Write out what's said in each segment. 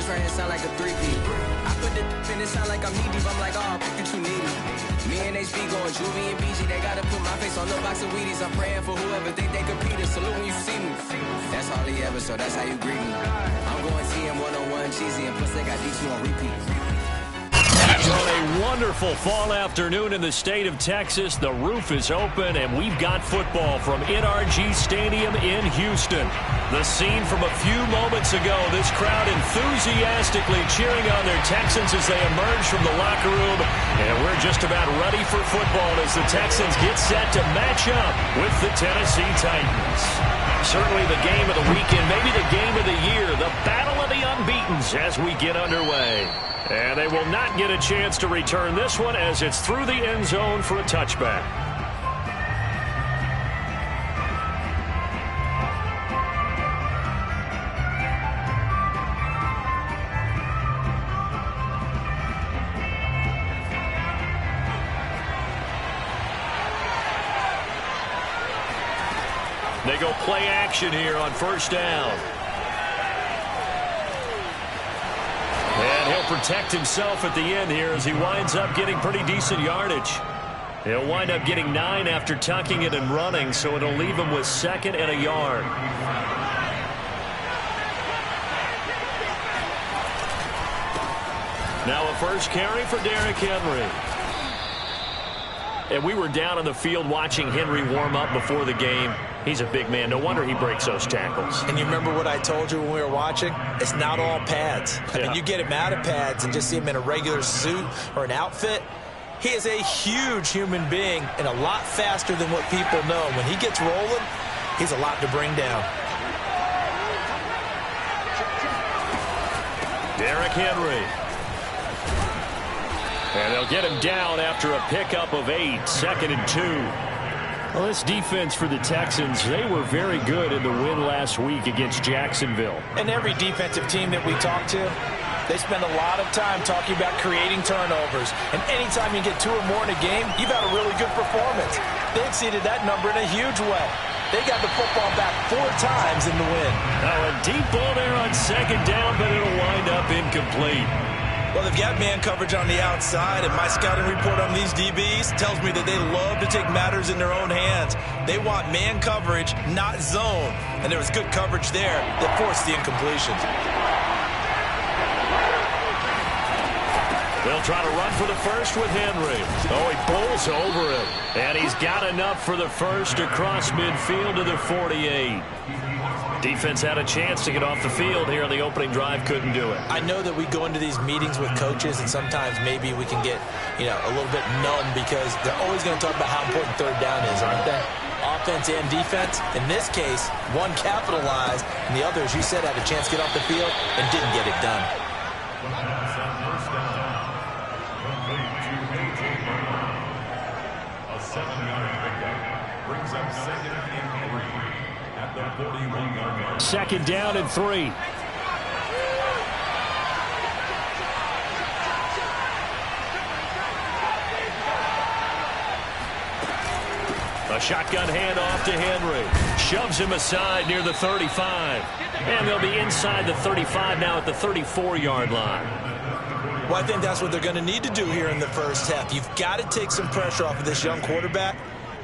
this right here sound like a 3-P. I put the in it sound like I'm knee deep. I'm like, oh, you too needy. Me and HB going Juvie and BG. They gotta put my face on the box of Wheaties. I'm praying for whoever think they competed. Salute when you see me. That's all he ever, so that's how you greet me. I'm going TM 101 cheesy, and plus they got D2 on repeat. On a wonderful fall afternoon in the state of Texas, the roof is open, and we've got football from NRG Stadium in Houston. The scene from a few moments ago, this crowd enthusiastically cheering on their Texans as they emerge from the locker room, and we're just about ready for football as the Texans get set to match up with the Tennessee Titans. Certainly the game of the weekend, maybe the game of the year, the battle of the unbeatens as we get underway. And they will not get a chance to return this one as it's through the end zone for a touchback. They go play action here on first down. And he'll protect himself at the end here as he winds up getting pretty decent yardage. He'll wind up getting 9 after tucking it and running, so it'll leave him with 2nd and a yard. Now a first carry for Derrick Henry. And we were down on the field watching Henry warm up before the game. He's a big man. No wonder he breaks those tackles. And you remember what I told you when we were watching? It's not all pads. I mean, you get him out of pads and just see him in a regular suit or an outfit. He is a huge human being and a lot faster than what people know. When he gets rolling, he's a lot to bring down. Derrick Henry. And they'll get him down after a pickup of 8, 2nd and 2. Well, this defense for the Texans, they were very good in the win last week against Jacksonville. And every defensive team that we talk to, they spend a lot of time talking about creating turnovers. And anytime you get 2 or more in a game, you've had a really good performance. They exceeded that number in a huge way. They got the football back 4 times in the win. Now a deep ball there on 2nd down, but it'll wind up incomplete. Well, they've got man coverage on the outside, and my scouting report on these DBs tells me that they love to take matters in their own hands. They want man coverage, not zone. And there was good coverage there that forced the incompletion. They'll try to run for the first with Henry. Oh, he bowls over him. And he's got enough for the first across midfield to the 48. Defense had a chance to get off the field here on the opening drive, couldn't do it. I know that we go into these meetings with coaches, and sometimes maybe we can get, a little bit numb because they're always going to talk about how important 3rd down is, aren't they? Offense and defense. In this case, one capitalized, and the other, as you said, had a chance to get off the field and didn't get it done. A 7-yard pickup brings up 2nd and 3 at the 41-yard line. 2nd down and 3. A shotgun handoff to Henry. Shoves him aside near the 35. And they'll be inside the 35 now at the 34-yard line. Well, I think that's what they're going to need to do here in the first half. You've got to take some pressure off of this young quarterback,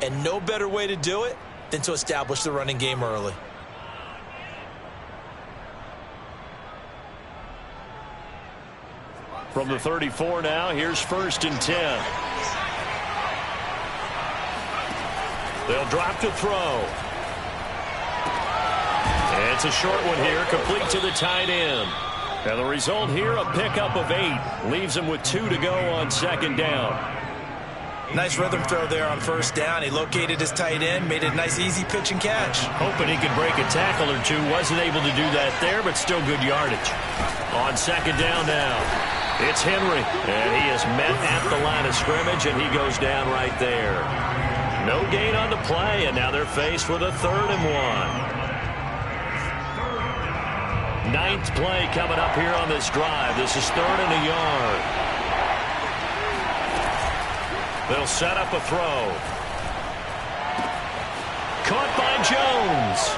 and no better way to do it than to establish the running game early. From the 34 now, here's 1st and 10. They'll drop to throw. And it's a short one here, complete to the tight end. And the result here, a pickup of 8. Leaves him with 2 to go on 2nd down. Nice rhythm throw there on 1st down. He located his tight end, made a nice easy pitch and catch. Hoping he could break a tackle or 2. Wasn't able to do that there, but still good yardage. On 2nd down now, it's Henry. And he is met at the line of scrimmage, and he goes down right there. No gain on the play, and now they're faced with a 3rd and 1. 9th play coming up here on this drive. This is 3rd and a yard. They'll set up a throw. Caught by Jones.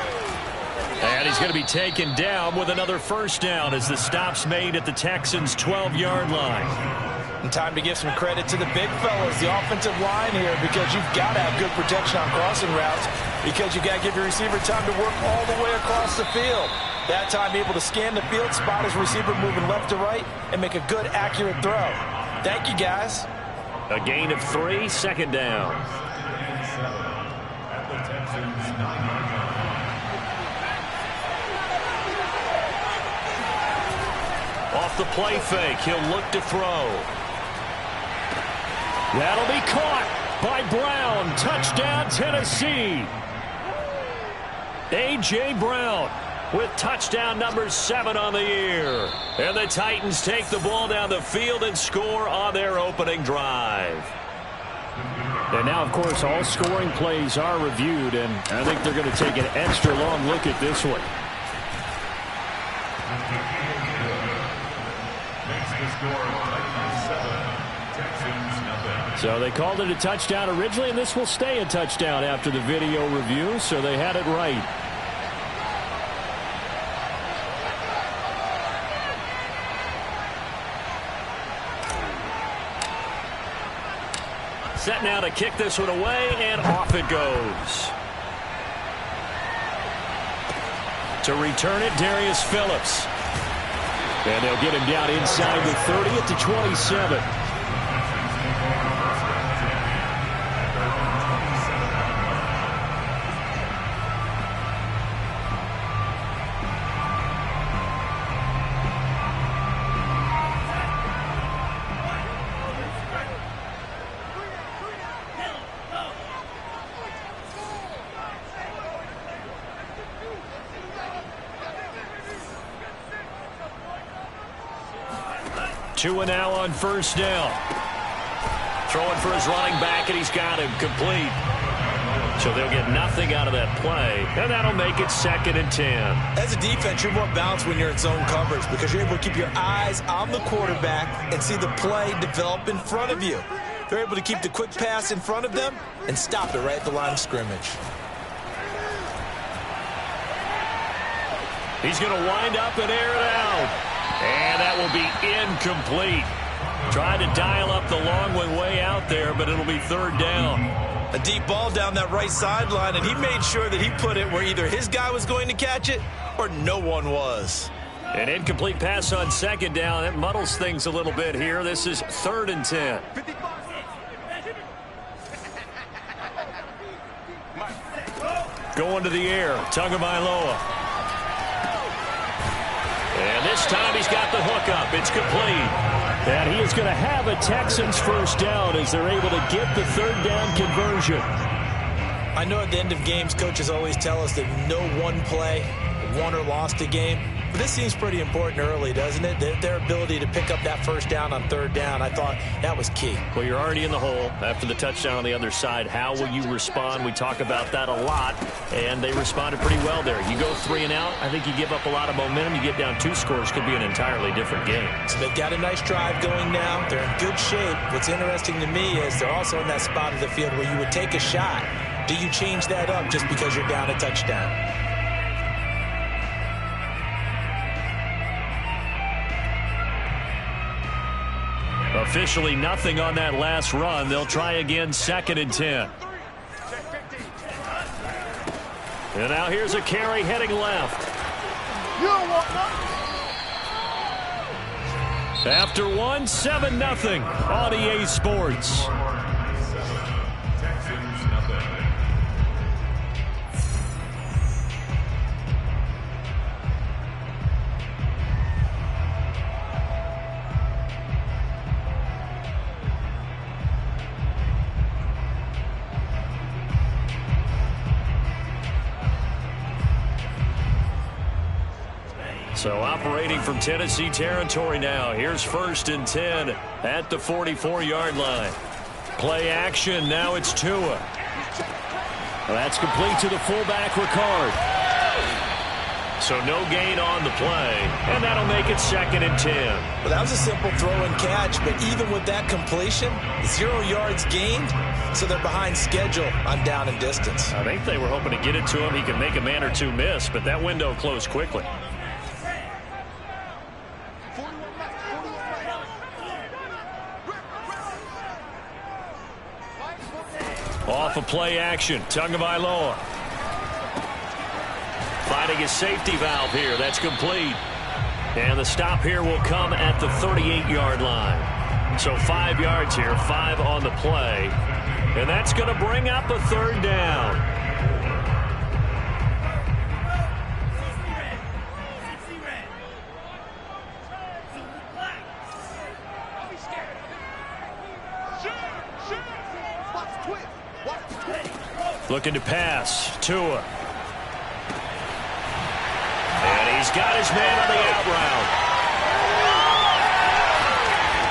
And he's going to be taken down with another first down as the stop's made at the Texans' 12-yard line. And time to give some credit to the big fellas, the offensive line here, because you've got to have good protection on crossing routes, because you've got to give your receiver time to work all the way across the field. That time able to scan the field, spot his receiver moving left to right, and make a good, accurate throw. Thank you, guys. A gain of 3, second down. At the Texans' 9-yard line. Off the play fake, he'll look to throw. That'll be caught by Brown. Touchdown, Tennessee. A.J. Brown with touchdown number 7 on the year. And the Titans take the ball down the field and score on their opening drive. And now, of course, all scoring plays are reviewed, and I think they're going to take an extra long look at this one. So they called it a touchdown originally, and this will stay a touchdown after the video review, so they had it right. Set now to kick this one away, and off it goes. To return it, Darius Phillips. And they'll get him down inside the 30 at the 27. Tua now on first down. Throwing for his running back, and he's got him complete. So they'll get nothing out of that play, and that'll make it 2nd and 10. As a defense, you're more balanced when you're in zone coverage because you're able to keep your eyes on the quarterback and see the play develop in front of you. They're able to keep the quick pass in front of them and stop it right at the line of scrimmage. He's going to wind up and air it out. And that will be incomplete. Trying to dial up the long one way out there, but it'll be 3rd down. A deep ball down that right sideline, and he made sure that he put it where either his guy was going to catch it or no one was. An incomplete pass on 2nd down. It muddles things a little bit here. This is 3rd and 10. Going to the air, Tagovailoa. And this time he's got the hook up. It's complete. And he is going to have a Texans first down as they're able to get the 3rd down conversion. I know at the end of games, coaches always tell us that no one play won or lost a game. But this seems pretty important early, doesn't it? Their ability to pick up that first down on 3rd down, I thought that was key. Well, you're already in the hole after the touchdown on the other side. How will you respond? We talk about that a lot, and they responded pretty well there. You go 3 and out, I think you give up a lot of momentum. You get down 2 scores, could be an entirely different game. So they've got a nice drive going now. They're in good shape. What's interesting to me is they're also in that spot of the field where you would take a shot. Do you change that up just because you're down a touchdown? Officially nothing on that last run. They'll try again 2nd and 10. And now here's a carry heading left. After 1, 7-0 on EA Sports. So operating from Tennessee territory now. Here's 1st and 10 at the 44-yard line. Play action. Now it's Tua. Well, that's complete to the fullback, Ricard. So no gain on the play, and that'll make it 2nd and 10. Well, that was a simple throw and catch, but even with that completion, 0 yards gained, so they're behind schedule on down and distance. I think they were hoping to get it to him. He could make a man or two miss, but that window closed quickly. Off of play action, Tagovailoa. Finding his safety valve here. That's complete. And the stop here will come at the 38-yard line. So 5 yards here, 5 on the play. And that's going to bring up a 3rd down. Looking to pass. Tua. And he's got his man on the out route.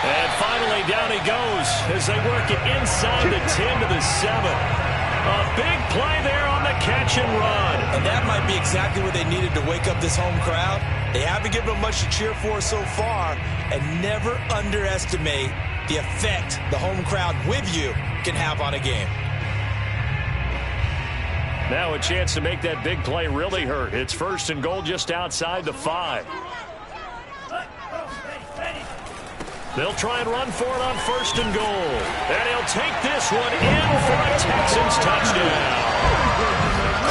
And finally down he goes as they work it inside the 10 to the 7. A big play there on the catch and run. And that might be exactly what they needed to wake up this home crowd. They haven't given them much to cheer for so far. And never underestimate the effect the home crowd with you can have on a game. Now a chance to make that big play really hurt. It's 1st and goal just outside the 5. They'll try and run for it on 1st and goal. And he'll take this one in for a Texans touchdown.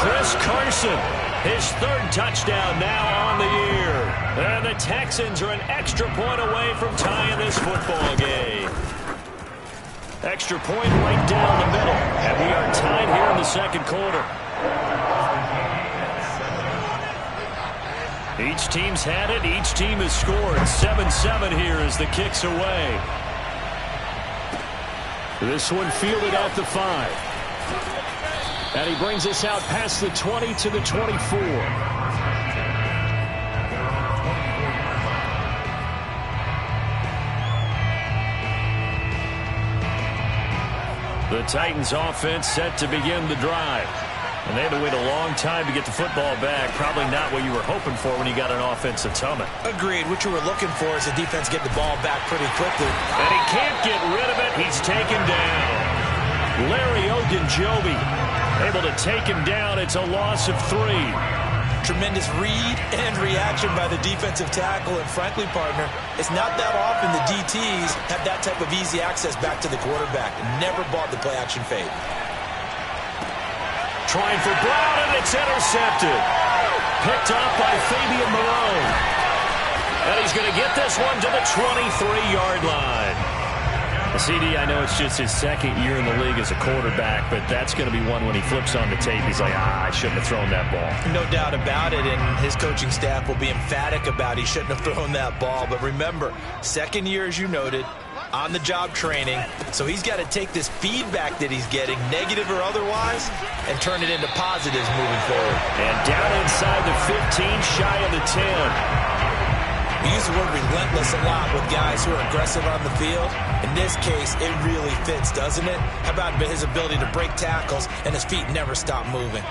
Chris Carson, his 3rd touchdown now on the year. And the Texans are an extra point away from tying this football game. Extra point right down the middle. And we are tied here in the 2nd quarter. Each team's had it. Each team has scored. 7-7 here as the kick's away. This one fielded at the 5. And he brings us out past the 20 to the 24. The Titans offense set to begin the drive. And they had to wait a long time to get the football back. Probably not what you were hoping for when you got an offensive tunnel. Agreed. What you were looking for is the defense get the ball back pretty quickly. And he can't get rid of it. He's taken down. Larry Ogunjobi able to take him down. It's a loss of 3. Tremendous read and reaction by the defensive tackle. And frankly, partner, it's not that often the DTs have that type of easy access back to the quarterback. Never bought the play-action fade. Trying for Brown, and it's intercepted. Picked up by Fabian Moreau. And he's going to get this one to the 23-yard line. CD, I know it's just his 2nd year in the league as a quarterback, but that's going to be one when he flips on the tape. He's like, I shouldn't have thrown that ball. No doubt about it, and his coaching staff will be emphatic about he shouldn't have thrown that ball. But remember, 2nd year, as you noted, on-the-job training, so he's got to take this feedback that he's getting, negative or otherwise, and turn it into positives moving forward. And down inside the 15, shy of the 10. We use the word relentless a lot with guys who are aggressive on the field. In this case, it really fits, doesn't it? How about his ability to break tackles and his feet never stop moving?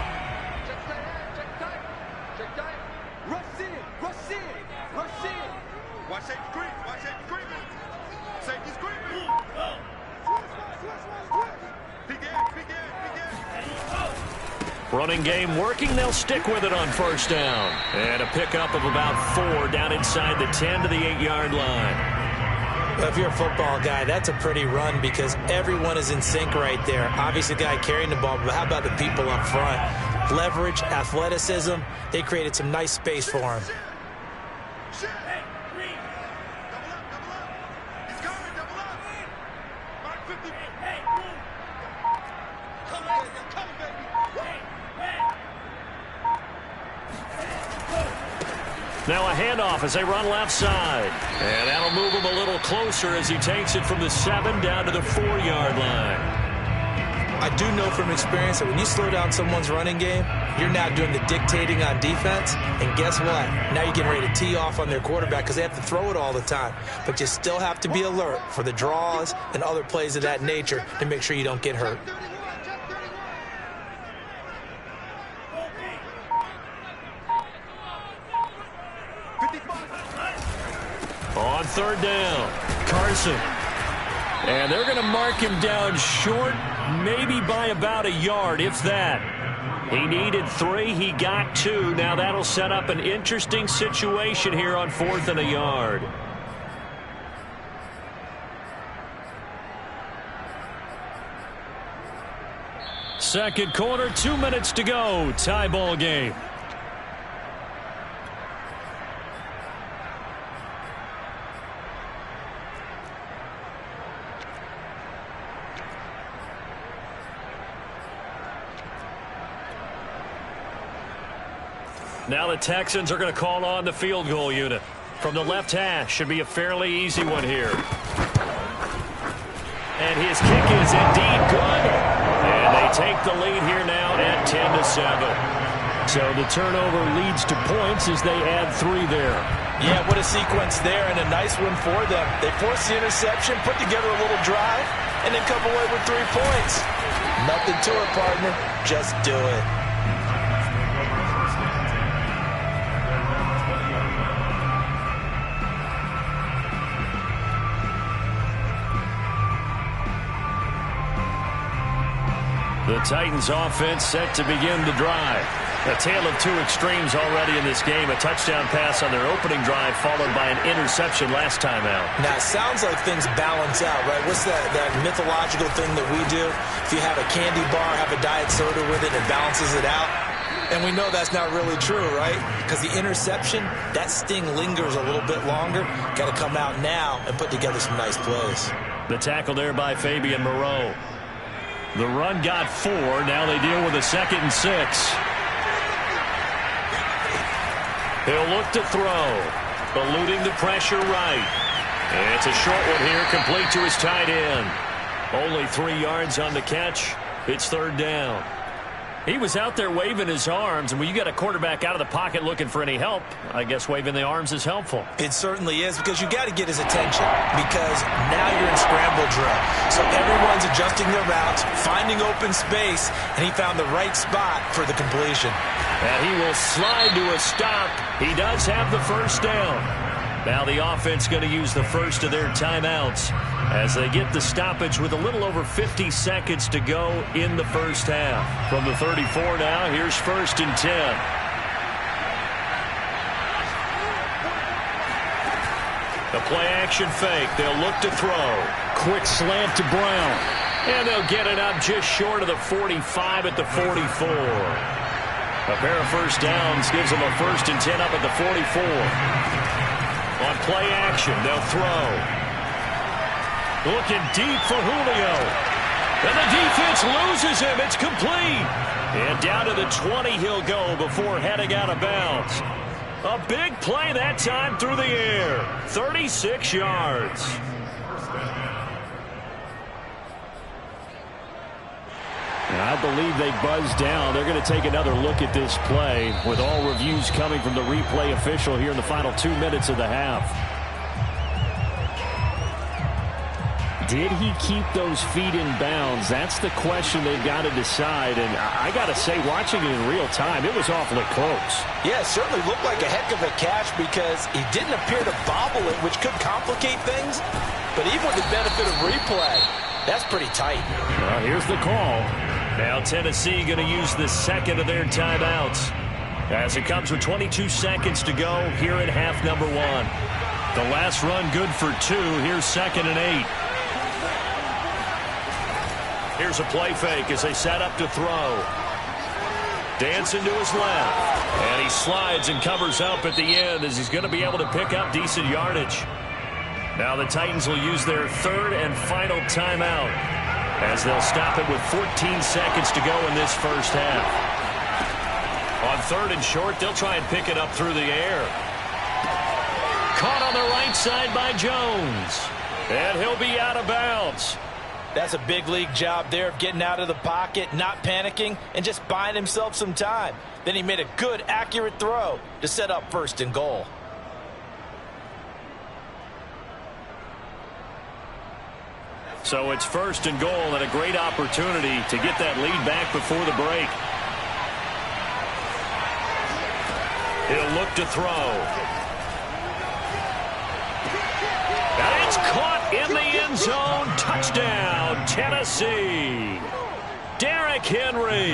Running game working. They'll stick with it on 1st down. And a pickup of about 4 down inside the 10 to the 8-yard line. Well, if you're a football guy, that's a pretty run because everyone is in sync right there. Obviously, the guy carrying the ball, but how about the people up front? Leverage, athleticism, they created some nice space for him. Now a handoff as they run left side. And that'll move him a little closer as he takes it from the 7 down to the 4-yard line. I do know from experience that when you slow down someone's running game, you're now doing the dictating on defense. And guess what? Now you're getting ready to tee off on their quarterback because they have to throw it all the time. But you still have to be alert for the draws and other plays of that nature to make sure you don't get hurt. On third down, Carson. And they're going to mark him down short, maybe by about a yard, if that. He needed 3. He got 2. Now that'll set up an interesting situation here on 4th and a yard. Second quarter, 2 minutes to go. Tie ball game. Now the Texans are going to call on the field goal unit. From the left hash, should be a fairly easy one here. And his kick is indeed good. And they take the lead here now at 10-7. So the turnover leads to points as they add 3 there. Yeah, what a sequence there, and a nice one for them. They forced the interception, put together a little drive, and then come away with 3 points. Nothing to it, partner. Just do it. The Titans offense set to begin the drive. A tale of 2 extremes already in this game. A touchdown pass on their opening drive followed by an interception last time out. Now, it sounds like things balance out, right? What's that mythological thing that we do? If you have a candy bar, have a diet soda with it, it balances it out. And we know that's not really true, right? Because the interception, that sting lingers a little bit longer. Got to come out now and put together some nice plays. The tackle there by Fabian Moreau. The run got 4. Now they deal with a 2nd and 6. He'll look to throw. Eluding the pressure right. And it's a short one here, complete to his tight end. Only 3 yards on the catch. It's 3rd down. He was out there waving his arms, and when you got a quarterback out of the pocket looking for any help, I guess waving the arms is helpful. It certainly is, because you got to get his attention, because now you're in scramble drill. So everyone's adjusting their routes, finding open space, and he found the right spot for the completion. And he will slide to a stop. He does have the 1st down. Now the offense going to use the first of their timeouts as they get the stoppage with a little over 50 seconds to go in the first half. From the 34 now, here's 1st and 10. The play-action fake. They'll look to throw. Quick slant to Brown. And they'll get it up just short of the 45 at the 44. A pair of 1st downs gives them a 1st and 10 up at the 44. On play action, they'll throw. Looking deep for Julio. And the defense loses him. It's complete. And down to the 20 he'll go before heading out of bounds. A big play that time through the air. 36 yards. And I believe they buzzed down. They're going to take another look at this play with all reviews coming from the replay official here in the final 2 minutes of the half. Did he keep those feet in bounds? That's the question they've got to decide. And I got to say, watching it in real time, it was awfully close. Yeah, it certainly looked like a heck of a catch because he didn't appear to bobble it, which could complicate things. But even with the benefit of replay, that's pretty tight. Well, here's the call. Now Tennessee going to use the 2nd of their timeouts as it comes with 22 seconds to go here in half number 1. The last run good for 2. Here's 2nd and 8. Here's a play fake as they set up to throw. Dancing to his left. And he slides and covers up at the end as he's going to be able to pick up decent yardage. Now the Titans will use their 3rd and final timeout as they'll stop it with 14 seconds to go in this first half. On 3rd and short, they'll try and pick it up through the air. Caught on the right side by Jones. And he'll be out of bounds. That's a big league job there of getting out of the pocket, not panicking, and just buying himself some time. Then he made a good, accurate throw to set up 1st and goal. So it's 1st and goal and a great opportunity to get that lead back before the break. He'll look to throw. Touchdown, Tennessee. Derrick Henry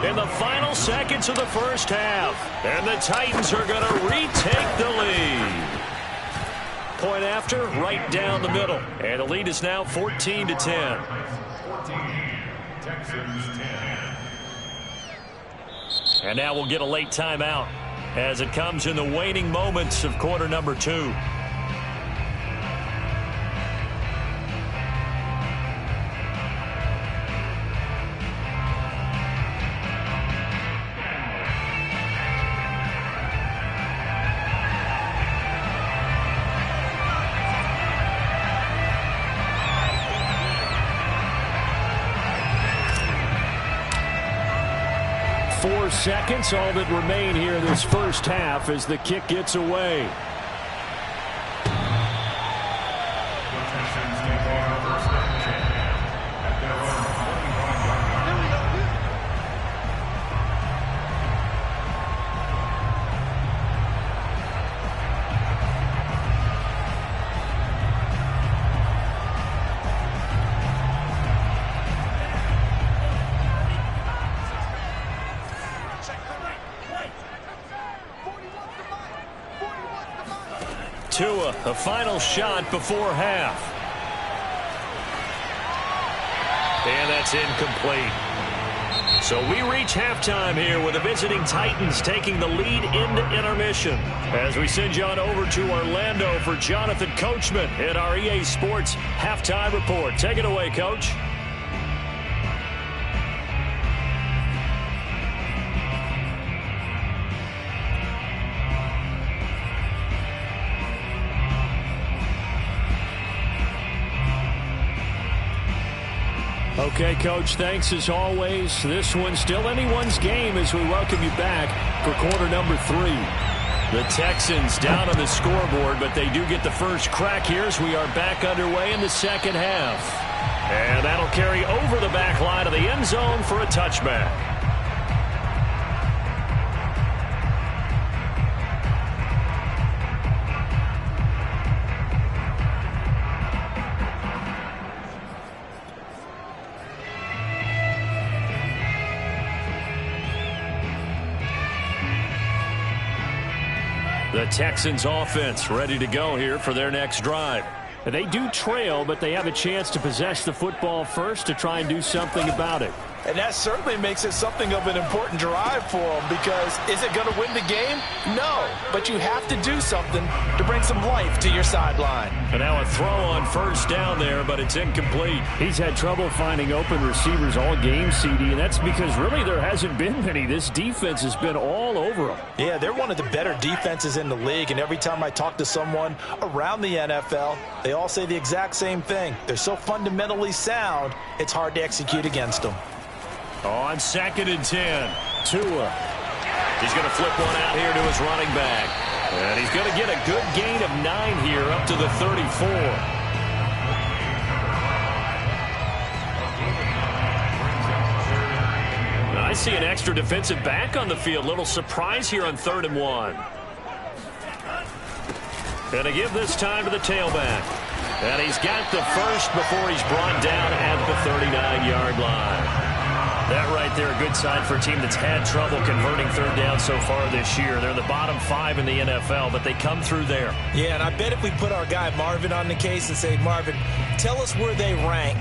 in the final seconds of the first half. And the Titans are going to retake the lead. Point after, right down the middle. And the lead is now 14-10. 14, Texans 10. And now we'll get a late timeout as it comes in the waning moments of quarter number 2. Seconds, all that remain here in this first half as the kick gets away. Tua, a final shot before half. And that's incomplete. So we reach halftime here with the visiting Titans taking the lead into intermission. As we send you on over to Orlando for Jonathan Coachman at our EA Sports Halftime Report. Take it away, Coach. Okay, Coach, thanks as always. This one's still anyone's game as we welcome you back for quarter number 3. The Texans down on the scoreboard, but they do get the first crack here as we are back underway in the second half. And that'll carry over the back line of the end zone for a touchback. The Texans offense ready to go here for their next drive. They do trail, but they have a chance to possess the football first to try and do something about it. And that certainly makes it something of an important drive for them, because is it going to win the game? No, but you have to do something to bring some life to your sideline. And now a throw on first down there, but it's incomplete. He's had trouble finding open receivers all game, CD, and that's because really there hasn't been many. This defense has been all over them. Yeah, they're one of the better defenses in the league, and every time I talk to someone around the NFL, they all say the exact same thing. They're so fundamentally sound, it's hard to execute against them. On 2nd and 10, Tua. He's going to flip one out here to his running back. And he's going to get a good gain of 9 here up to the 34. I see an extra defensive back on the field. Little surprise here on 3rd and 1. And to give this time to the tailback. And he's got the first before he's brought down at the 39-yard line. That right there, a good sign for a team that's had trouble converting 3rd down so far this year. They're in the bottom 5 in the NFL, but they come through there. Yeah, and I bet if we put our guy Marvin on the case and say, Marvin, tell us where they rank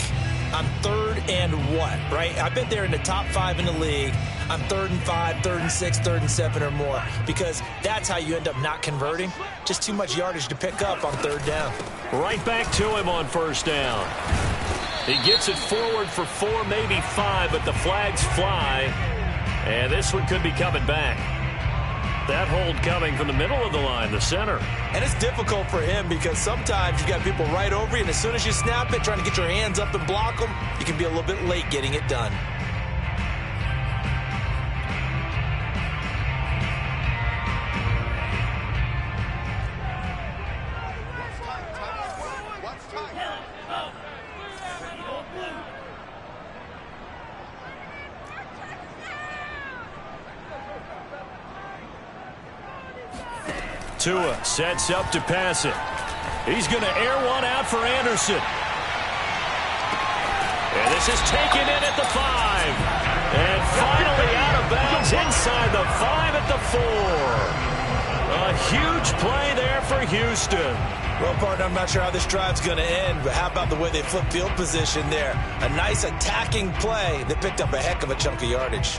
on 3rd and what, right? I bet they're in the top 5 in the league on 3rd and 5, 3rd and 6, 3rd and 7 or more, because that's how you end up not converting. Just too much yardage to pick up on 3rd down. Right back to him on 1st down. He gets it forward for 4, maybe 5, but the flags fly. And this one could be coming back. That hold coming from the middle of the line, the center. And it's difficult for him because sometimes you got people right over you, and as soon as you snap it, trying to get your hands up and block them, you can be a little bit late getting it done. Tua sets up to pass it. He's going to air one out for Anderson. And this is taken in at the 5. And finally out of bounds inside the 5 at the 4. A huge play there for Houston. Well, partner, I'm not sure how this drive's going to end, but how about the way they flip field position there? A nice attacking play that picked up a heck of a chunk of yardage.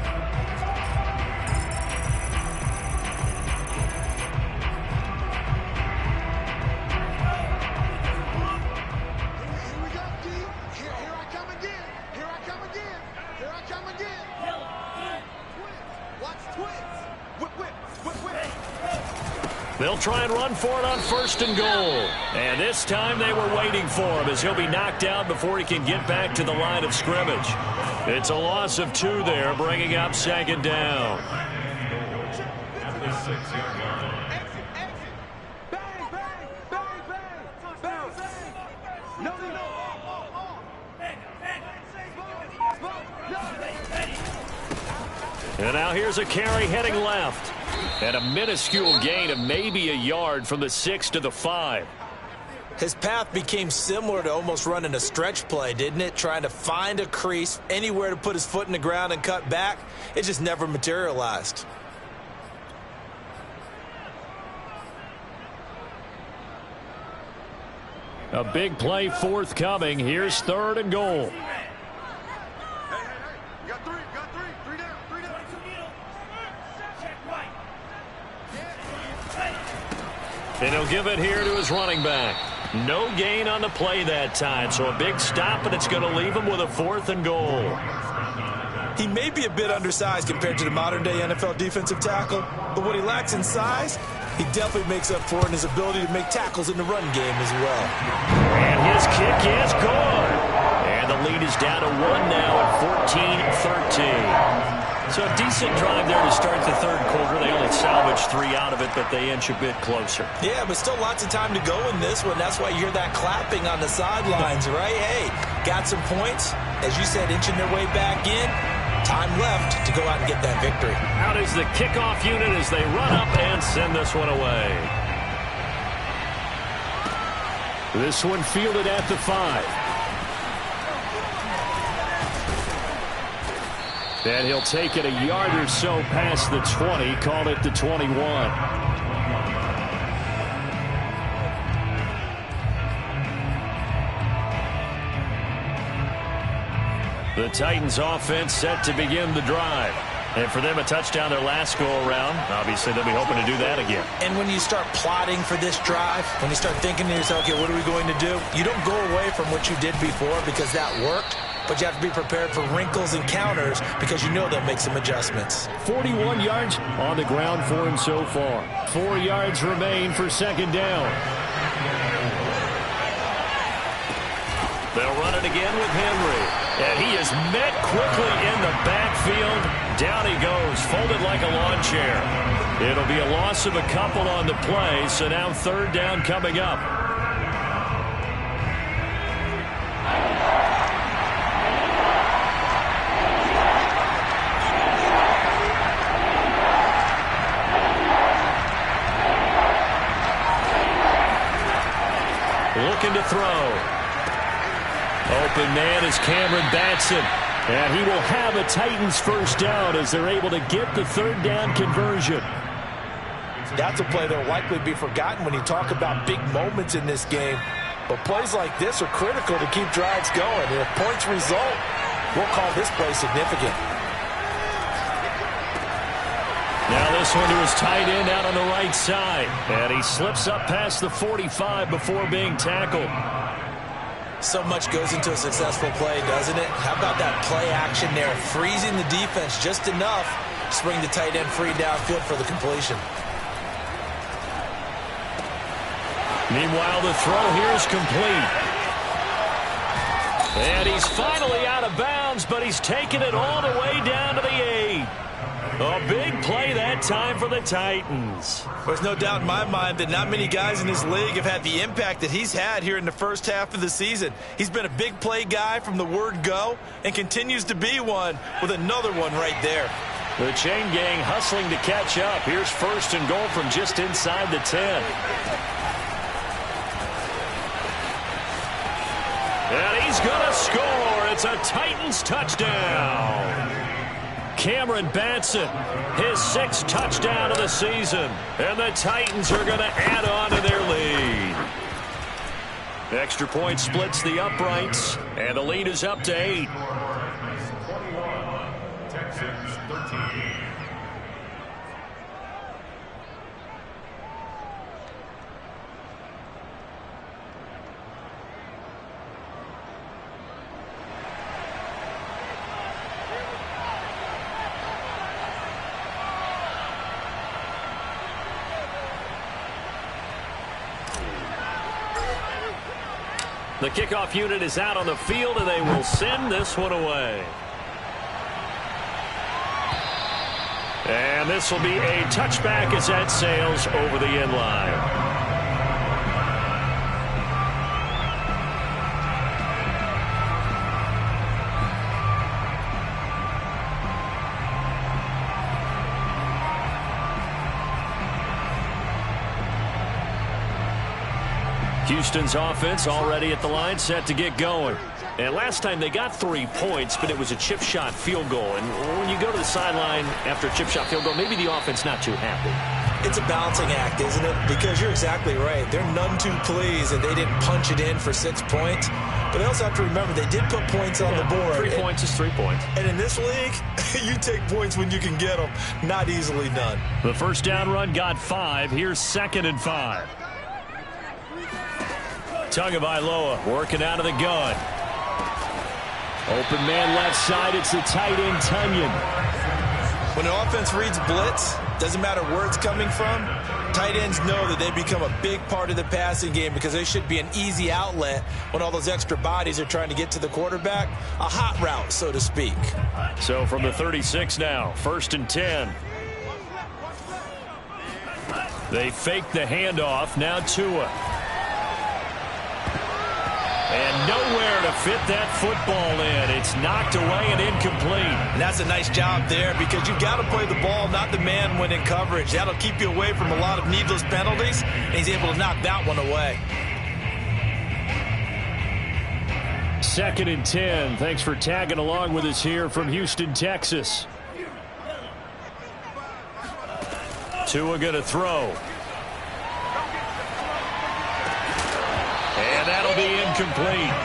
They'll try and run for it on 1st and goal. And this time they were waiting for him as he'll be knocked down before he can get back to the line of scrimmage. It's a loss of 2 there, bringing up 2nd down. At the 6-yard line. And now here's a carry heading left. And a minuscule gain of maybe a yard from the 6 to the 5. His path became similar to almost running a stretch play, didn't it? Trying to find a crease, anywhere to put his foot in the ground and cut back. It just never materialized. A big play forthcoming. Here's 3rd and goal. And he'll give it here to his running back. No gain on the play that time, so a big stop, and it's going to leave him with a 4th and goal. He may be a bit undersized compared to the modern-day NFL defensive tackle, but what he lacks in size, he definitely makes up for it in his ability to make tackles in the run game as well. And his kick is good. And the lead is down to 1 now at 14-13. So a decent drive there to start the 3rd quarter. They only salvaged 3 out of it, but they inch a bit closer. Yeah, but still lots of time to go in this one. That's why you hear that clapping on the sidelines, right? Hey, got some points. As you said, inching their way back in. Time left to go out and get that victory. Out is the kickoff unit as they run up and send this one away. This one fielded at the 5. And he'll take it a yard or so past the 20, call it the 21. The Titans offense set to begin the drive. And for them, a touchdown their last go-around. Obviously, they'll be hoping to do that again. And when you start plotting for this drive, when you start thinking to yourself, okay, what are we going to do? You don't go away from what you did before because that worked. But you have to be prepared for wrinkles and counters because you know they'll make some adjustments. 41 yards on the ground for him so far. 4 yards remain for 2nd down. They'll run it again with Henry. And he is met quickly in the backfield. Down he goes, folded like a lawn chair. It'll be a loss of a couple on the play, so now 3rd down coming up. Looking to throw. Open man is Cameron Batson. And he will have a Titans 1st down as they're able to get the 3rd down conversion. That's a play that will likely be forgotten when you talk about big moments in this game. But plays like this are critical to keep drives going. And if points result, we'll call this play significant. Now this one to his tight end out on the right side. And he slips up past the 45 before being tackled. So much goes into a successful play, doesn't it? How about that play action there? Freezing the defense just enough to bring the tight end free downfield for the completion. Meanwhile, the throw here is complete. And he's finally out of bounds, but he's taken it all the way down to the 8. A big play that time for the Titans. There's no doubt in my mind that not many guys in this league have had the impact that he's had here in the first half of the season. He's been a big play guy from the word go and continues to be one with another one right there. The chain gang hustling to catch up. Here's 1st and goal from just inside the 10. And he's going to score It's a Titans touchdown. Cameron Batson, his 6th touchdown of the season. And the Titans are going to add on to their lead. Extra point splits the uprights, and the lead is up to 8. 21, Texans 13. The kickoff unit is out on the field, and they will send this one away. And this will be a touchback as that sails over the end line. Houston's offense already at the line, set to get going. And last time they got 3 points, but it was a chip shot field goal. And when you go to the sideline after a chip shot field goal, maybe the offense not too happy. It's a balancing act, isn't it? Because you're exactly right. They're none too pleased that they didn't punch it in for 6 points. But they also have to remember they did put points on the board. 3 points is 3 points. And in this league, you take points when you can get them. Not easily done. The first down run got 5. Here's 2nd and 5. Tagovailoa working out of the gun. Open man left side. It's the tight end, Tunyon. When an offense reads blitz, doesn't matter where it's coming from, tight ends know that they become a big part of the passing game because they should be an easy outlet when all those extra bodies are trying to get to the quarterback. A hot route, so to speak. So from the 36 now, 1st and 10. They fake the handoff. Now Tua. And nowhere to fit that football in. It's knocked away and incomplete. And that's a nice job there because you've got to play the ball, not the man when in coverage. That'll keep you away from a lot of needless penalties, and he's able to knock that one away. 2nd and 10. Thanks for tagging along with us here from Houston, Texas. Tua going to throw. And that'll be incomplete.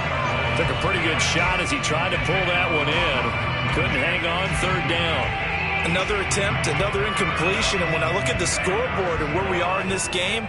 Took a pretty good shot as he tried to pull that one in. Couldn't hang on, 3rd down. Another attempt, another incompletion. And when I look at the scoreboard and where we are in this game,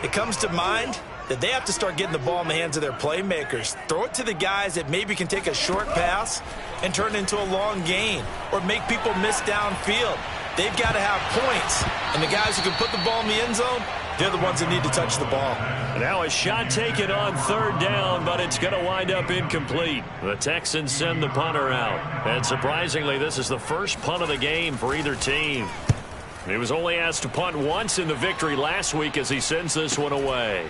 it comes to mind that they have to start getting the ball in the hands of their playmakers. Throw it to the guys that maybe can take a short pass and turn it into a long gain or make people miss downfield. They've got to have points. And the guys who can put the ball in the end zone, they're the ones that need to touch the ball. Now a shot taken on 3rd down, but it's going to wind up incomplete. The Texans send the punter out. And surprisingly, this is the first punt of the game for either team. He was only asked to punt once in the victory last week as he sends this one away.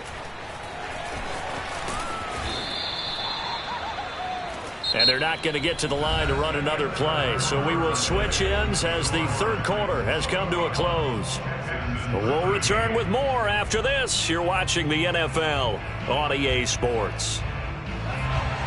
And they're not going to get to the line to run another play. So we will switch ends as the 3rd quarter has come to a close. We'll return with more after this. You're watching the NFL on EA Sports.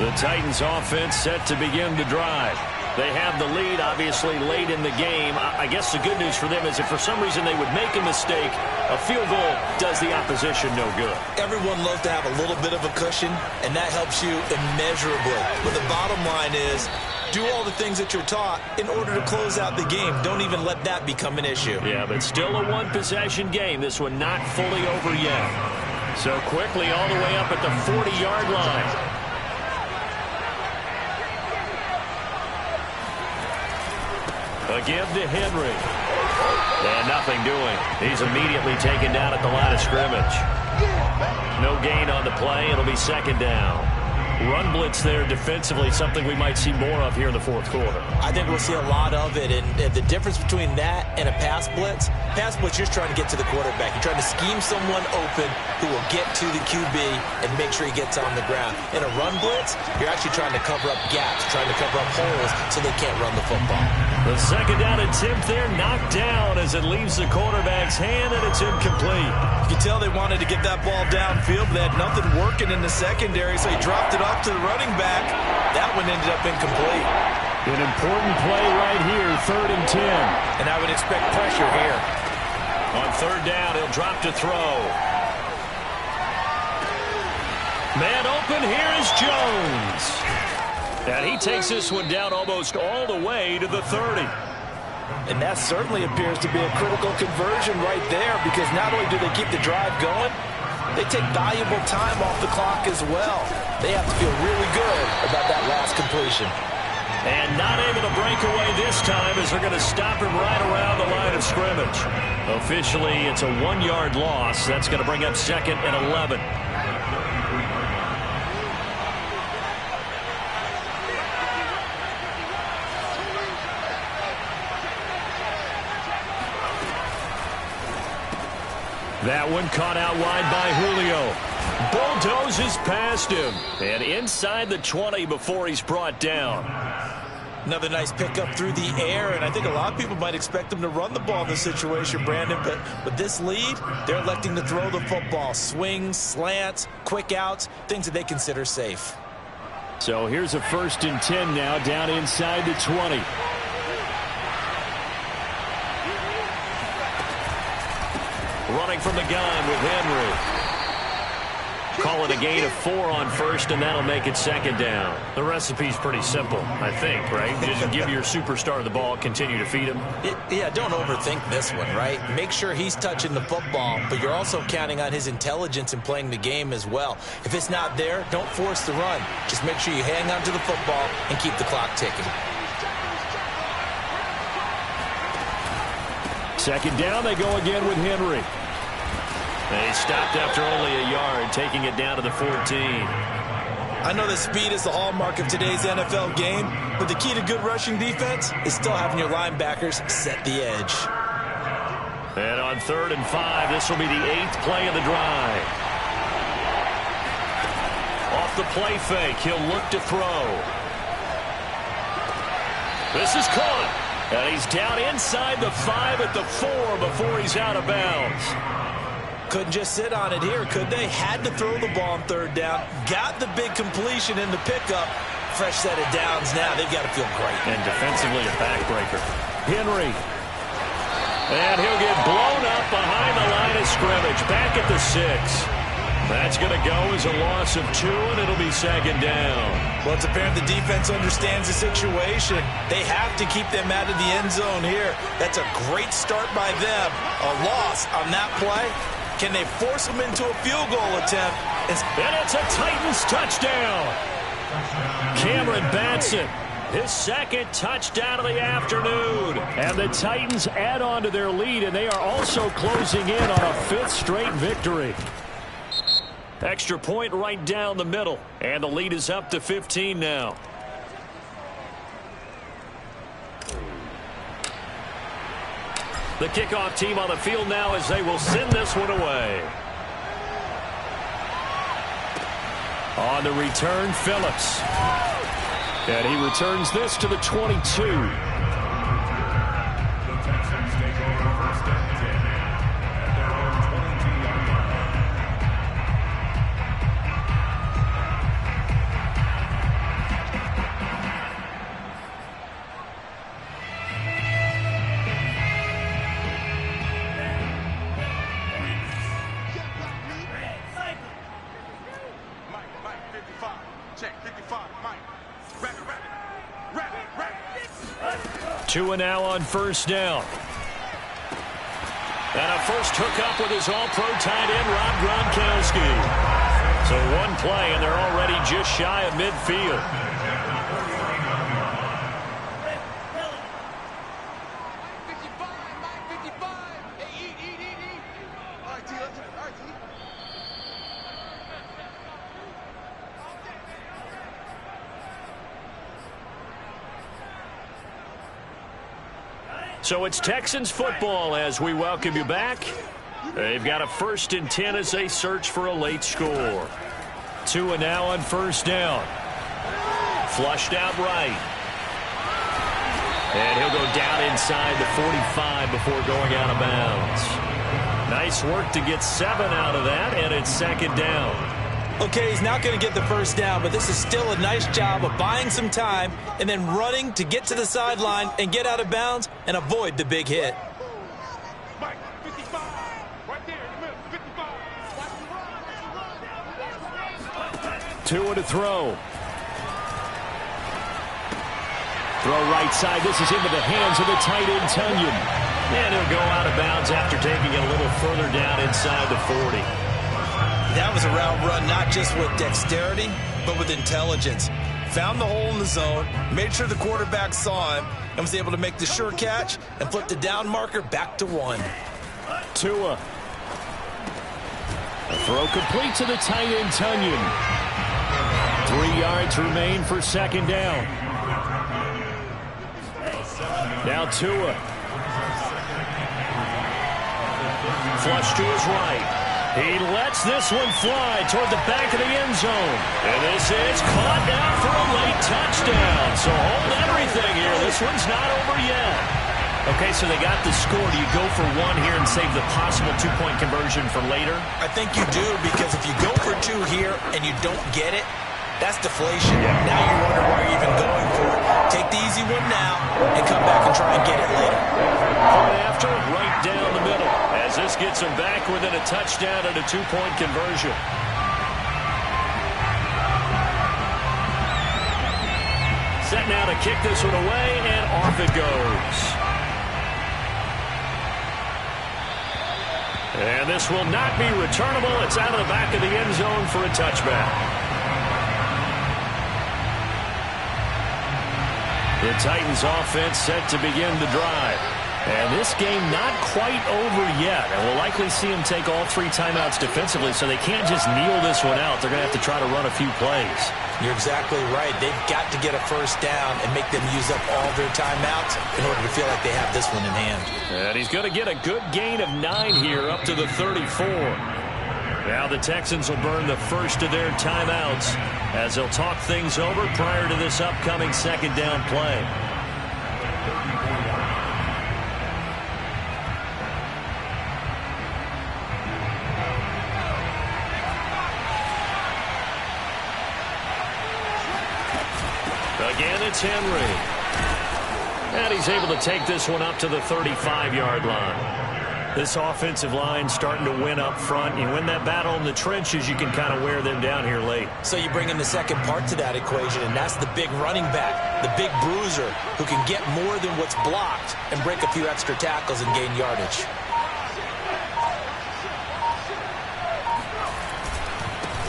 The Titans offense set to begin the drive. They have the lead, obviously, late in the game. I guess the good news for them is if for some reason they would make a mistake, a field goal does the opposition no good. Everyone loves to have a little bit of a cushion, and that helps you immeasurably. But the bottom line is, do all the things that you're taught in order to close out the game. Don't even let that become an issue. Yeah, but still a one-possession game. This one not fully over yet. So quickly all the way up at the 40-yard line. A give to Henry. And nothing doing. He's immediately taken down at the line of scrimmage. No gain on the play. It'll be 2nd down. Run blitz there defensively, something we might see more of here in the 4th quarter. I think we'll see a lot of it, and the difference between that and a pass blitz, you're just trying to get to the quarterback. You're trying to scheme someone open who will get to the QB and make sure he gets on the ground. In a run blitz, you're actually trying to cover up gaps, trying to cover up holes so they can't run the football. The 2nd down attempt there knocked down as it leaves the quarterback's hand, and it's incomplete. You can tell they wanted to get that ball downfield, but they had nothing working in the secondary, so he dropped it off to the running back. That one ended up incomplete. An important play right here, 3rd and 10. And I would expect pressure here. On 3rd down, he'll drop to throw. Man open, here is Jones. And he takes this one down almost all the way to the 30. And that certainly appears to be a critical conversion right there, because not only do they keep the drive going, they take valuable time off the clock as well. They have to feel really good about that last completion. And not able to break away this time as they're going to stop him right around the line of scrimmage. Officially, it's a 1-yard loss. That's going to bring up 2nd and 11. That one caught out wide by Julio. Bulldozes past him. And inside the 20 before he's brought down. Another nice pickup through the air, and I think a lot of people might expect them to run the ball in this situation, Brandon, but with this lead, they're electing to throw the football. Swings, slants, quick outs, things that they consider safe. So here's a 1st and 10 now, down inside the 20. Running from the gun with Henry. Call it a gain of 4 on 1st, and that'll make it 2nd down. The recipe's pretty simple, I think, right? Just give your superstar the ball, continue to feed him. Yeah, don't overthink this one, right? Make sure he's touching the football, but you're also counting on his intelligence in playing the game as well. If it's not there, don't force the run. Just make sure you hang on to the football and keep the clock ticking. 2nd down, they go again with Henry. They stopped after only a yard, taking it down to the 14. I know that speed is the hallmark of today's NFL game, but the key to good rushing defense is still having your linebackers set the edge. And on 3rd and 5, this will be the 8th play of the drive. Off the play fake, he'll look to throw. This is caught. And he's down inside the 5 at the 4 before he's out of bounds. Couldn't just sit on it here, could they? Had to throw the ball on 3rd down. Got the big completion in the pickup. Fresh set of downs now. They've got to feel great. And defensively a backbreaker. Henry. And he'll get blown up behind the line of scrimmage. Back at the 6. That's going to go as a loss of 2, and it'll be 2nd down. Well, it's apparent the defense understands the situation. They have to keep them out of the end zone here. That's a great start by them. A loss on that play. Can they force them into a field goal attempt? And it's a Titans touchdown. Cameron Batson, his 2nd touchdown of the afternoon. And the Titans add on to their lead, and they are also closing in on a 5th straight victory. Extra point right down the middle. And the lead is up to 15 now. The kickoff team on the field now as they will send this one away. On the return, Phillips. And he returns this to the 22. The Texans take over 1st and 10 at their own 22-yard line. Tua now on 1st down. And a first hookup with his all-pro tight end, Rob Gronkowski. So 1 play, and they're already just shy of midfield. So it's Texans football as we welcome you back. They've got a 1st and 10 as they search for a late score. Tua now on 1st down. Flushed out right. And he'll go down inside the 45 before going out of bounds. Nice work to get 7 out of that, and it's 2nd down. Okay, he's not going to get the first down, but this is still a nice job of buying some time and then running to get to the sideline and get out of bounds and avoid the big hit. Mike, 55, right there in the middle, 55. Tua to throw. Throw right side. This is into the hands of the tight end, Tonyan. And he'll go out of bounds after taking it a little further down inside the 40. That was a route run not just with dexterity, but with intelligence. Found the hole in the zone, made sure the quarterback saw him, and was able to make the sure catch and flip the down marker back to 1. Tua. A throw complete to the tight end, Tonyan. 3 yards remain for second down. Now Tua. Flush to his right. He lets this one fly toward the back of the end zone. And this is caught now for a late touchdown. So hold everything here. This one's not over yet. Okay, so they got the score. Do you go for 1 here and save the possible 2-point conversion for later? I think you do, because if you go for 2 here and you don't get it, that's deflation. Now you wonder why you're even going for it. Take the easy one now and come back and try and get it later. Point after, right down the middle. As this gets them back within a touchdown and a 2-point conversion. Set now to kick this one away, and off it goes. And this will not be returnable. It's out of the back of the end zone for a touchback. The Titans offense set to begin the drive. And this game not quite over yet. And we'll likely see them take all 3 timeouts defensively, so they can't just kneel this one out. They're going to have to try to run a few plays. You're exactly right. They've got to get a first down and make them use up all their timeouts in order to feel like they have this one in hand. And he's going to get a good gain of 9 here up to the 34. Now the Texans will burn the first of their timeouts as they'll talk things over prior to this upcoming second down play. Again, it's Henry. And he's able to take this one up to the 35-yard line. This offensive line starting to win up front. You win that battle in the trenches, you can kind of wear them down here late. So you bring in the second part to that equation, and that's the big running back, the big bruiser, who can get more than what's blocked and break a few extra tackles and gain yardage.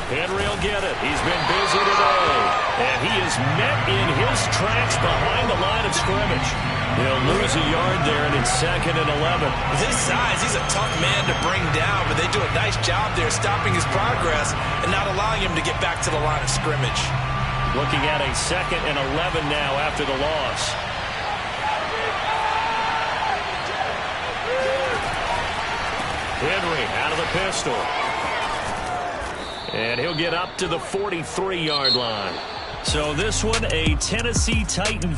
Henry will get it. He's been busy today. And he is met in his tracks behind the line of scrimmage. He'll lose a yard there, and it's 2nd and 11. With his size, he's a tough man to bring down, but they do a nice job there stopping his progress and not allowing him to get back to the line of scrimmage. Looking at a 2nd and 11 now after the loss. Henry out of the pistol. And he'll get up to the 43-yard line. So this one, a Tennessee Titans